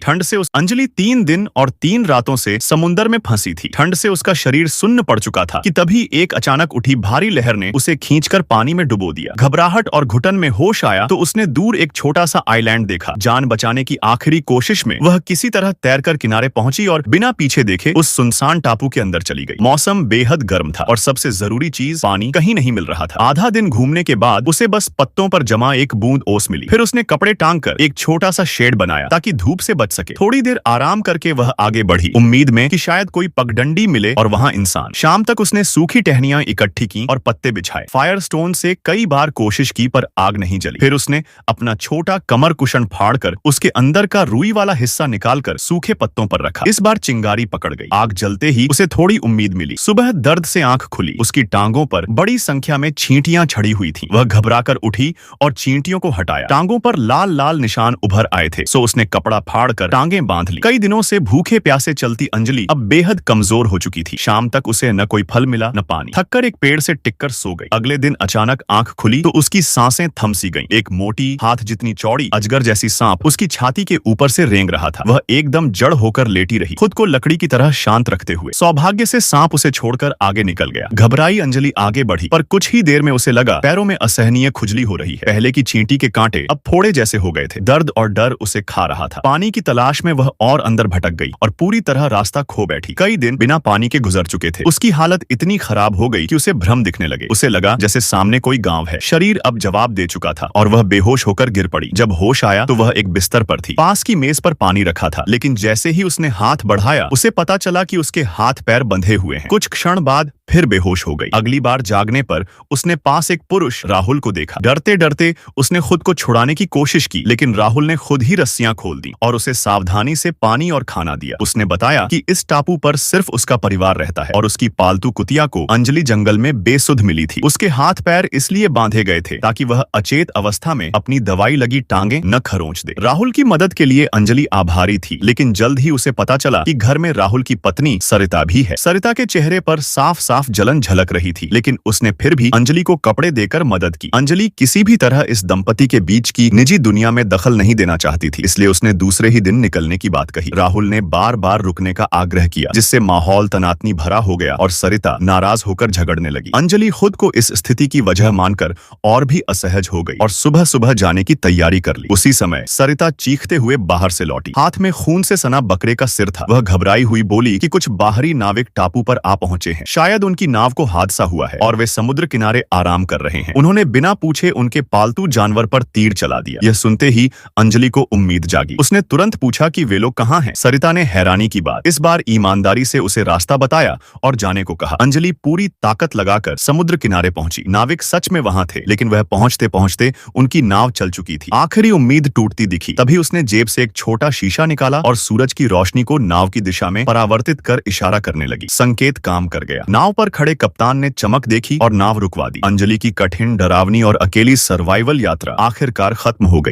ठंड से अंजलि 3 दिन और 3 रातों से समुन्दर में फंसी थी। ठंड से उसका शरीर सुन्न पड़ चुका था कि तभी एक अचानक उठी भारी लहर ने उसे खींचकर पानी में डुबो दिया। घबराहट और घुटन में होश आया तो उसने दूर एक छोटा सा आइलैंड देखा। जान बचाने की आखिरी कोशिश में वह किसी तरह तैरकर किनारे पहुंची और बिना पीछे देखे उस सुनसान टापू के अंदर चली गई। मौसम बेहद गर्म था और सबसे जरूरी चीज पानी कहीं नहीं मिल रहा था। आधा दिन घूमने के बाद उसे बस पत्तों पर जमा एक बूंद ओस मिली। फिर उसने कपड़े टांग कर एक छोटा सा शेड बनाया ताकि धूप से बच सके। थोड़ी देर आराम करके वह आगे बढ़ी, उम्मीद में कि शायद कोई पगडंडी मिले और वहां इंसान। शाम तक उसने सूखी टहनियां इकट्ठी की और पत्ते बिछाए। फायर स्टोन से कई बार कोशिश की पर आग नहीं जली। फिर उसने अपना छोटा कमर कुशन फाड़कर उसके अंदर का रुई वाला हिस्सा निकालकर सूखे पत्तों पर रखा। इस बार चिंगारी पकड़ गई। आग जलते ही उसे थोड़ी उम्मीद मिली। सुबह दर्द से आंख खुली। उसकी टांगों पर बड़ी संख्या में चींटियां छड़ी हुई थीं। वह घबराकर उठी और चींटियों को हटाया। टांगों पर लाल लाल निशान उभर आए थे, सो उसने कपड़ा फाड़कर टांगें बांध ली। कई दिनों से भूखे प्यासे चलती अंजलि अब बेहद कमजोर हो चुकी थी। शाम तक उसे न कोई फल मिला न पानी। थककर एक पेड़ से टिककर सो गई। अगले दिन अचानक आंख खुली तो उसकी सांसें थम सी गईं। एक मोटी हाथ जितनी चौड़ी अजगर जैसी सांप उसकी छाती के ऊपर से रेंग रहा था। वह एकदम जड़ होकर लेटी रही, खुद को लकड़ी की तरह शांत रखते हुए। सौभाग्य से सांप उसे छोड़कर आगे निकल गया। घबराई अंजलि आगे बढ़ी, पर कुछ ही देर में उसे लगा पैरों में असहनीय खुजली हो रही है। पहले की चींटी के कांटे अब फोड़े जैसे हो गए थे। दर्द और डर उसे खा रहा था। पानी की तलाश में वह और अंदर भटक गई और पूरी तरह रास्ता खो बैठी। कई दिन बिना पानी के गुजर चुके थे। उसकी हालत इतनी खराब हो गई कि उसे भ्रम दिखने लगे। उसे लगा जैसे सामने कोई गांव है। शरीर अब जवाब दे चुका था और वह बेहोश होकर गिर पड़ी। जब होश आया तो वह एक बिस्तर पर थी। पास की मेज पर पानी रखा था, लेकिन जैसे ही उसने हाथ बढ़ाया उसे पता चला कि उसके हाथ पैर बंधे हुए हैं। कुछ क्षण बाद फिर बेहोश हो गई। अगली बार जागने पर उसने पास एक पुरुष राहुल को देखा। डरते डरते उसने खुद को छुड़ाने की कोशिश की, लेकिन राहुल ने खुद ही रस्सियां खोल दी और उसे सावधानी से पानी और खाना दिया। उसने बताया कि इस टापू पर सिर्फ उसका परिवार रहता है और उसकी पालतू कुतिया को अंजलि जंगल में बेसुध मिली थी। उसके हाथ पैर इसलिए बांधे गए थे ताकि वह अचेत अवस्था में अपनी दवाई लगी टांगे न खरोंच दे। राहुल की मदद के लिए अंजलि आभारी थी, लेकिन जल्द ही उसे पता चला कि घर में राहुल की पत्नी सरिता भी है। सरिता के चेहरे पर साफ साफ जलन झलक रही थी, लेकिन उसने फिर भी अंजलि को कपड़े देकर मदद की। अंजलि किसी भी तरह इस दंपति के बीच की निजी दुनिया में दखल नहीं देना चाहती थी, इसलिए उसने दूसरे ही दिन निकलने की बात कही। राहुल ने बार बार रुकने का आग्रह किया, जिससे माहौल तनातनी भरा हो गया और सरिता नाराज होकर झगड़ने लगी। अंजलि खुद को इस स्थिति की वजह मानकर और भी असहज हो गई और सुबह सुबह जाने की तैयारी कर ली। उसी समय सरिता चीखते हुए बाहर से लौटी। हाथ में खून से सना बकरे का सिर था। वह घबराई हुई बोली कि कुछ बाहरी नाविक टापू पर आ पहुंचे हैं। शायद उनकी नाव को हादसा हुआ है और वे समुद्र किनारे आराम कर रहे हैं। उन्होंने बिना पूछे उनके पालतू जानवर पर तीर चला दिया। यह सुनते ही अंजलि को उम्मीद जागी। उसने तुरंत पूछा कि वे लोग कहाँ हैं। सरिता ने हैरानी की बात इस बार ईमानदारी से उसे रास्ता बताया और जाने को कहा। अंजलि पूरी ताकत लगाकर समुद्र किनारे पहुंची। नाविक सच में वहां थे, लेकिन वह पहुंचते पहुंचते उनकी नाव चल चुकी थी। आखिरी उम्मीद टूटती दिखी। तभी उसने जेब से एक छोटा शीशा निकाला और सूरज की रोशनी को नाव की दिशा में परावर्तित कर इशारा करने लगी। संकेत काम कर गया। नाव पर खड़े कप्तान ने चमक देखी और नाव रुकवा दी। अंजलि की कठिन, डरावनी और अकेली सर्वाइवल यात्रा आखिरकार खत्म हो गई।